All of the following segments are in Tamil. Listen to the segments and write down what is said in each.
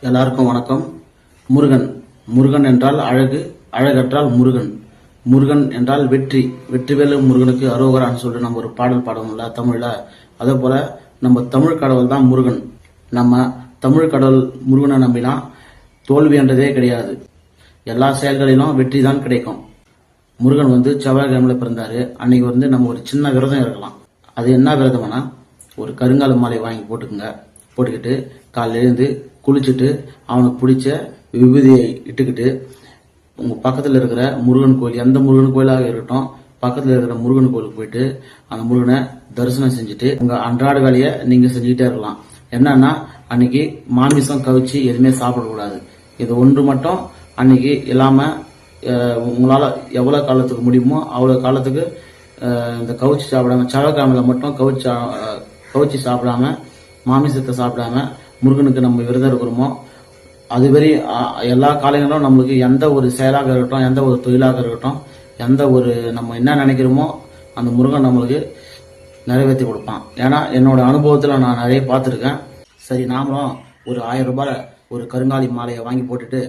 எல்லாருக்கும் வணக்கம். முருகன் முருகன் என்றால் அழகு, அழகற்றால் முருகன். முருகன் என்றால் வெற்றி, வெற்றிவேலு முருகனுக்கு அரோகரான்னு சொல்லிட்டு நம்ம ஒரு பாடல் பாடணும்ல தமிழ்ல. அதே போல நம்ம தமிழ் கடவுள் தான் முருகன். நம்ம தமிழ் கடவுள் முருகனை நம்பினா தோல்வி என்றதே கிடையாது. எல்லா செயல்களிலும் வெற்றி தான் கிடைக்கும். முருகன் செவ்வாய்க்கிழமையில பிறந்தாரு. அன்னைக்கு நம்ம ஒரு சின்ன விரதம் இருக்கலாம். அது என்ன விரதம்னா, ஒரு கருங்கால மாலை வாங்கி போட்டுக்கிட்டு காலையில எழுந்து குளிச்சுட்டு அவனுக்கு பிடிச்ச விபூதியை இட்டுக்கிட்டு உங்க பக்கத்துல இருக்கிற முருகன் கோயில், எந்த முருகன் கோயிலாக இருக்கட்டும், பக்கத்துல இருக்கிற முருகன் கோயிலுக்கு போயிட்டு அந்த முருகனை தரிசனம் செஞ்சுட்டு உங்க அன்றாட வேலையை நீங்க செஞ்சுக்கிட்டே இருக்கலாம். என்னன்னா, அன்னைக்கு மாமிசம் கவிச்சு எதுவுமே சாப்பிடக்கூடாது. இது ஒன்று மட்டும் அன்னைக்கு இல்லாம உங்களால எவ்வளவு காலத்துக்கு முடியுமோ அவ்வளவு காலத்துக்கு இந்த கவிச்சு சாப்பிடாம, செவ்வாய்க்கிழமையில மட்டும் கவிச்சு சாப்பிடாம, மாமிசத்தை சாப்பிடாம முருகனுக்கு நம்ம விரதம் இருக்கிறோமோ அதுவரை எல்லா காலங்களும் நம்மளுக்கு எந்த ஒரு செயலாக இருக்கட்டும், எந்த ஒரு தொழிலாக இருக்கட்டும், எந்த ஒரு நம்ம என்ன நினைக்கிறோமோ அந்த முருகன் நம்மளுக்கு நிறைவேற்றி கொடுப்பான். ஏன்னா என்னோட அனுபவத்துல நான் நிறைய பார்த்துருக்கேன். சரி, நாமளும் ஒரு 1000 ரூபாய் ஒரு கருங்காலி மாலையை வாங்கி போட்டுட்டு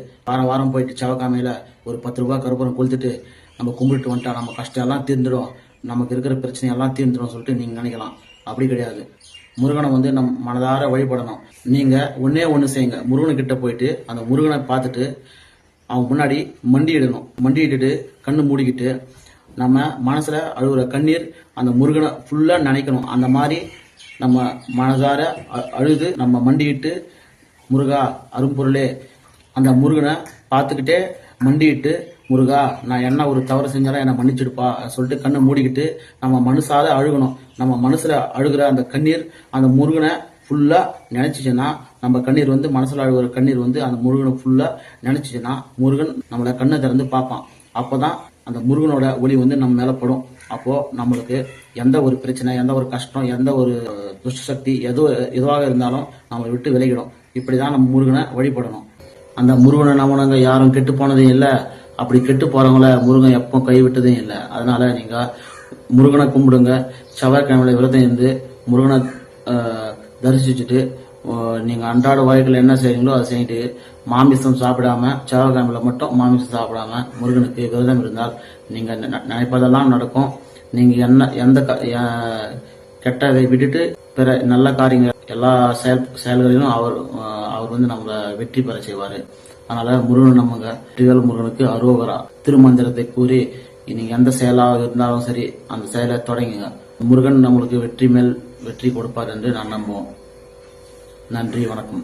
வாரம் போயிட்டு செவ்வாய்க்கிழமையில ஒரு 10 ரூபாய் கருப்பூரம் கொளுத்துட்டு நம்ம கும்பிட்டு வந்துட்டா நம்ம கஷ்டம் எல்லாம் தீர்ந்துடும், நமக்கு இருக்கிற பிரச்சனை எல்லாம் தீர்ந்துடும் சொல்லிட்டு நீங்க நினைக்கலாம். அப்படி கிடையாது. முருகனை நம் மனதார வழிபடணும். நீங்க ஒன்னே ஒண்ணு செய்யுங்க. முருகன் கிட்ட போயிட்டு அந்த முருகனை பார்த்துட்டு அவன் முன்னாடி மண்டியிடணும். மண்டியிட்டு கண்ணு மூடிக்கிட்டு நம்ம மனசுல அழுகுற கண்ணீர் அந்த முருகனை ஃபுல்லா நினைக்கணும். அந்த மாதிரி நம்ம மனதார அழுது நம்ம மண்டியிட்டு, முருகா அரும்பொருளே, அந்த முருகனை பார்த்துக்கிட்டே மண்டிட்டு, முருகா நான் என்ன ஒரு தவறு செஞ்சாலும் என்னை மன்னிச்சிடுப்பா சொல்லிட்டு கண்ணை மூடிக்கிட்டு நம்ம மனசார அழுகணும். நம்ம மனசுல அழுகிற அந்த கண்ணீர் அந்த முருகனை ஃபுல்லா நினைச்சிச்சுன்னா, நம்ம கண்ணீர் மனசுல அழுகிற கண்ணீர் அந்த முருகனை ஃபுல்லா நினைச்சிச்சுன்னா முருகன் நம்மள கண்ணை திறந்து பார்ப்பான். அப்பதான் அந்த முருகனோட ஒளி நம்ம மேல படும். அப்போ நம்மளுக்கு எந்த ஒரு பிரச்சனை, எந்த ஒரு கஷ்டம், எந்த ஒரு துஷ்ட சக்தி எதுவாக இருந்தாலும் நம்மளை விட்டு விலகிடும். இப்படிதான் நம்ம முருகனை வழிபடணும். அந்த முருகனை நம்பினவங்க யாரும் கெட்டு போனதும் இல்லை, அப்படி கெட்டு போறவங்கள முருகன் எப்போ கைவிட்டதும் இல்லை. அதனால நீங்க முருகனை கும்பிடுங்க. செவ்வாய்க்கிழமையில விரதம் இருந்து முருகனை தரிசிச்சுட்டு நீங்க அன்றாட வாழ்க்கையில் என்ன செய்றீங்களோ அதை செய்யிட்டு மாமிசம் சாப்பிடாம, செவ்வாய்க்கிழமையில மட்டும் மாமிசம் சாப்பிடாம முருகனுக்கு விரதம் இருந்தால் நீங்க நினைப்பதெல்லாம் நடக்கும். நீங்க எந்த கெட்டதை விட்டுட்டு பிற நல்ல காரியங்கள் எல்லா செயல்களிலும் அவர் நம்மள வெற்றி பெற செய்வாரு. அதனால முருகன் நம்புங்க. வெற்றிவேல் முருகனுக்கு அரோகரா திருமந்திரத்தை கூறி நீங்க எந்த செயலாக இருந்தாலும் சரி அந்த செயலை தொடங்குங்க. முருகன் நம்மளுக்கு வெற்றி மேல் வெற்றி கொடுப்பார் என்று நான் நம்புவோம். நன்றி, வணக்கம்.